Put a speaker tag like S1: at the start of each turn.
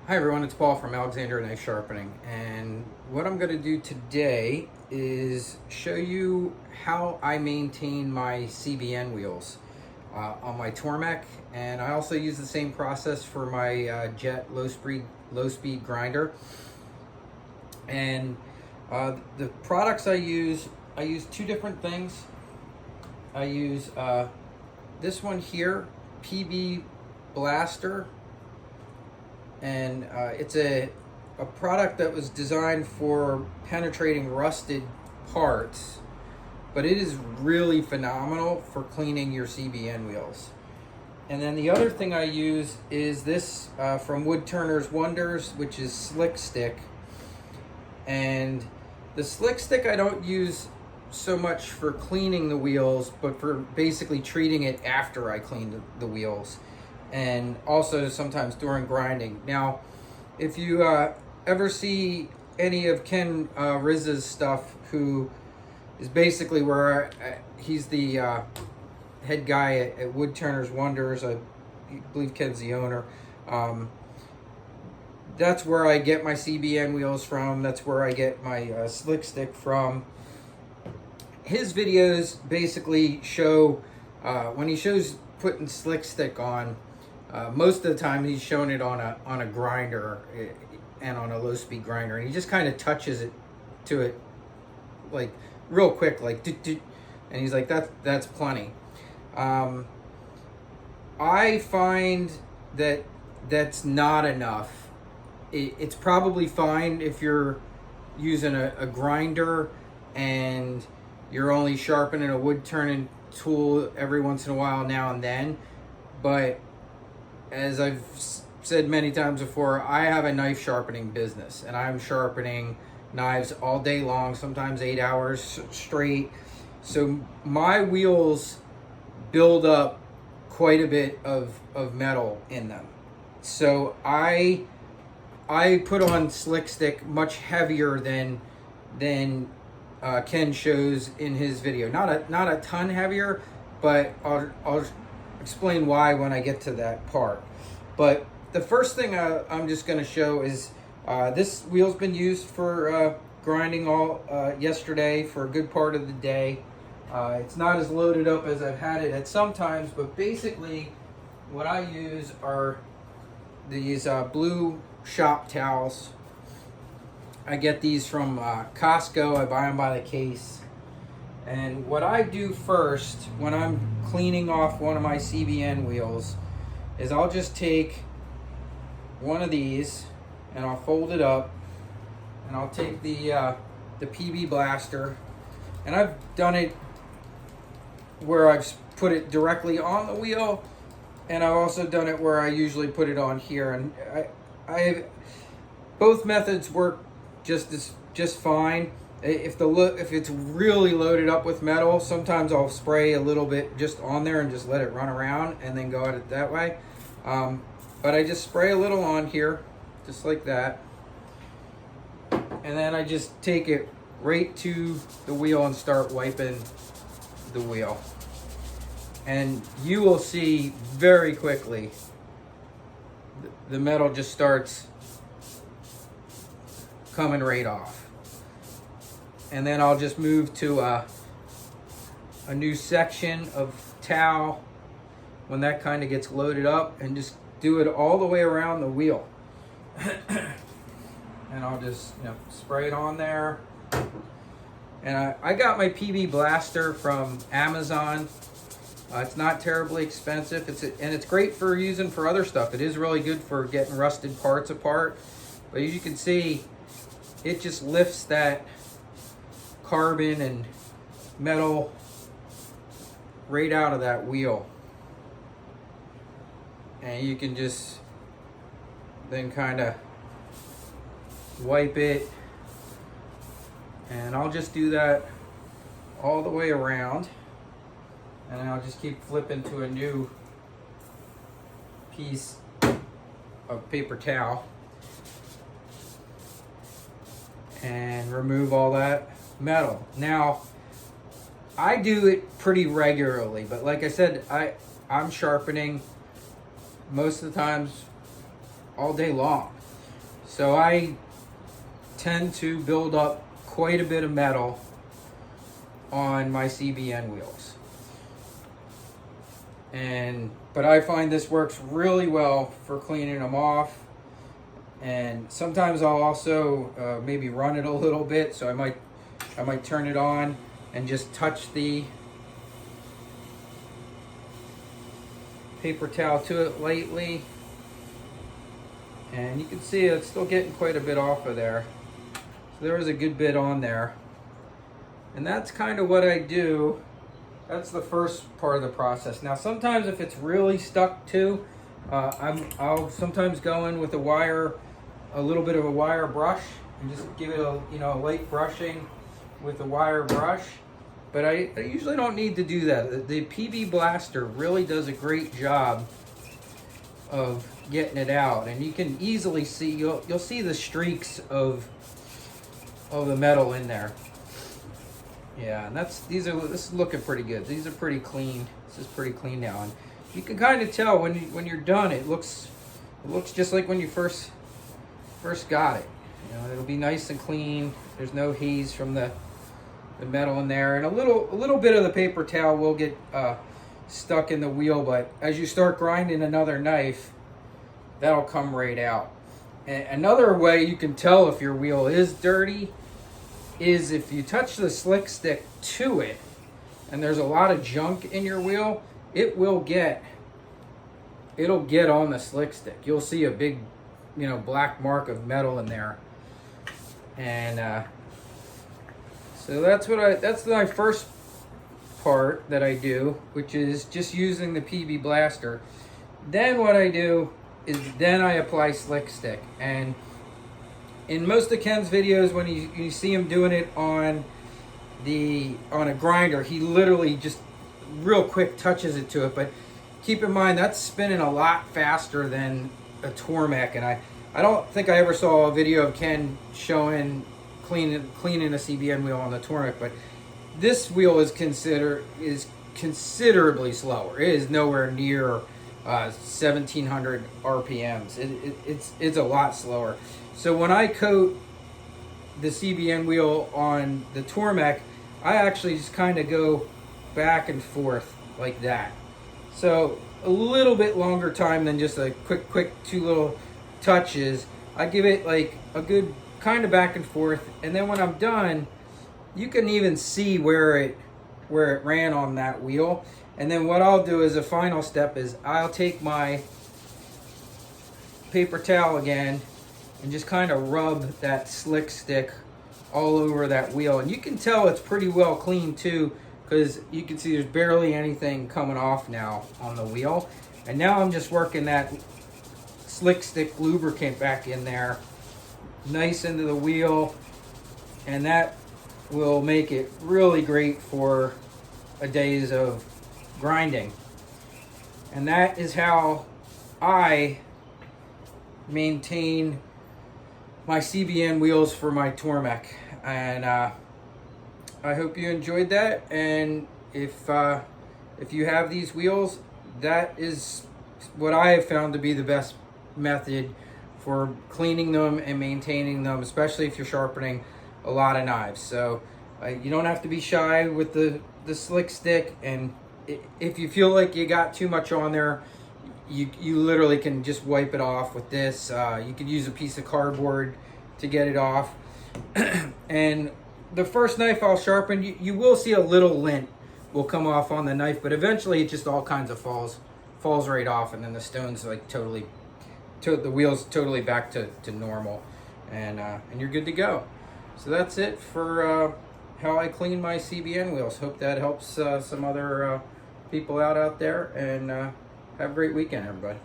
S1: Hi everyone, it's Paul from Alexander Knife Sharpening, and what I'm going to do today is show you how I maintain my CBN wheels on my Tormek, and I also use the same process for my Jet low speed grinder. And the products I use two different things. I use this one here, PB Blaster, and it's a product that was designed for penetrating rusted parts, but it is really phenomenal for cleaning your CBN wheels. And then the other thing I use is this from Woodturner's Wonders, which is Slick Stick. And the Slick Stick I don't use so much for cleaning the wheels, but for basically treating it after I clean the wheels, and also sometimes during grinding. Now, if you ever see any of Ken Riz's stuff, who is basically where he's the head guy at Woodturner's Wonders, I believe Ken's the owner. That's where I get my CBN wheels from. That's where I get my Slick Stick from. His videos basically show, when he shows putting Slick Stick on, most of the time he's showing it on a grinder and on a low speed grinder, and he just kind of touches it to it like real quick, like doot, doot, and he's like, that's plenty. I find that that's not enough. It's probably fine if you're using a grinder and you're only sharpening a wood turning tool every once in a while, now and then. But as I've said many times before, I have a knife sharpening business, and I'm sharpening knives all day long, sometimes 8 hours straight. So my wheels build up quite a bit of metal in them. So I put on Slick Stick much heavier than Ken shows in his video. Not a ton heavier, but I'll explain why when I get to that part. But the first thing I'm just going to show is this wheel's been used for grinding all yesterday for a good part of the day. It's not as loaded up as I've had it at some times, but basically what I use are these blue shop towels. I get these from Costco. I buy them by the case. And what I do first when I'm cleaning off one of my CBN wheels is I'll just take one of these and I'll fold it up, and I'll take the PB Blaster, and I've done it where I've put it directly on the wheel, and I've also done it where I usually put it on here. And I both methods work just fine. If it's really loaded up with metal, sometimes I'll spray a little bit just on there and just let it run around and then go at it that way. But I just spray a little on here, just like that, and then I just take it right to the wheel and start wiping the wheel. And you will see very quickly the metal just starts coming right off. And then I'll just move to a new section of towel when that kind of gets loaded up, and just do it all the way around the wheel. And I'll just spray it on there. And I got my PB Blaster from Amazon. It's not terribly expensive. It's great for using for other stuff. It is really good for getting rusted parts apart. But as you can see, it just lifts that carbon and metal right out of that wheel. And you can just then kind of wipe it. And I'll just do that all the way around. And I'll just keep flipping to a new piece of paper towel and remove all that metal. Now, I do it pretty regularly, but like I said, I'm sharpening most of the times all day long. So I tend to build up quite a bit of metal on my CBN wheels. But I find this works really well for cleaning them off. And sometimes I'll also maybe run it a little bit, so I might turn it on and just touch the paper towel to it lightly, and you can see it's still getting quite a bit off of there. So there is a good bit on there, and that's kind of what I do. That's the first part of the process. Now sometimes if it's really stuck to, I'll sometimes go in with a little bit of a wire brush, and just give it a light brushing with a wire brush. But I usually don't need to do that. The PB Blaster really does a great job of getting it out, and you can easily see, you'll see the streaks of the metal in there. Yeah, and this is looking pretty good. These are pretty clean. This is pretty clean now, and you can kind of tell when you're done. It looks just like when you first got it. It'll be nice and clean. There's no haze from the metal in there, and a little bit of the paper towel will get stuck in the wheel, but as you start grinding another knife, that'll come right out. And another way you can tell if your wheel is dirty is if you touch the slick stick to it and there's a lot of junk in your wheel, it'll get on the slick stick. You'll see a big black mark of metal in there. And so that's my first part that I do, which is just using the PB Blaster. Then what I do is I apply slick stick. And in most of Ken's videos, when you see him doing it on a grinder, he literally just real quick touches it to it. But keep in mind, that's spinning a lot faster than a Tormek. And I don't think I ever saw a video of Ken showing cleaning a CBN wheel on the Tormek, but this wheel is considerably slower. It is nowhere near 1700 RPMs. It's a lot slower. So when I coat the CBN wheel on the Tormek, I actually just kind of go back and forth like that. So a little bit longer time than just a quick two little touches. I give it like a good kind of back and forth, and then when I'm done, you can even see where it ran on that wheel. And then what I'll do as a final step is I'll take my paper towel again and just kind of rub that slick stick all over that wheel, and you can tell it's pretty well clean too, because you can see there's barely anything coming off now on the wheel. And now I'm just working that slick stick lubricant back in there nice into the wheel, and that will make it really great for a days of grinding. And that is how I maintain my CBN wheels for my Tormek. And I hope you enjoyed that, and if you have these wheels, that is what I have found to be the best method for cleaning them and maintaining them, especially if you're sharpening a lot of knives. So you don't have to be shy with the slick stick, and if you feel like you got too much on there, you literally can just wipe it off with this. You could use a piece of cardboard to get it off. And the first knife I'll sharpen, you will see a little lint will come off on the knife, but eventually it just all kinds of falls right off, and then the stone's like the wheel's totally back to normal, and you're good to go. So that's it for how I clean my CBN wheels. Hope that helps some other people out there, and have a great weekend, everybody.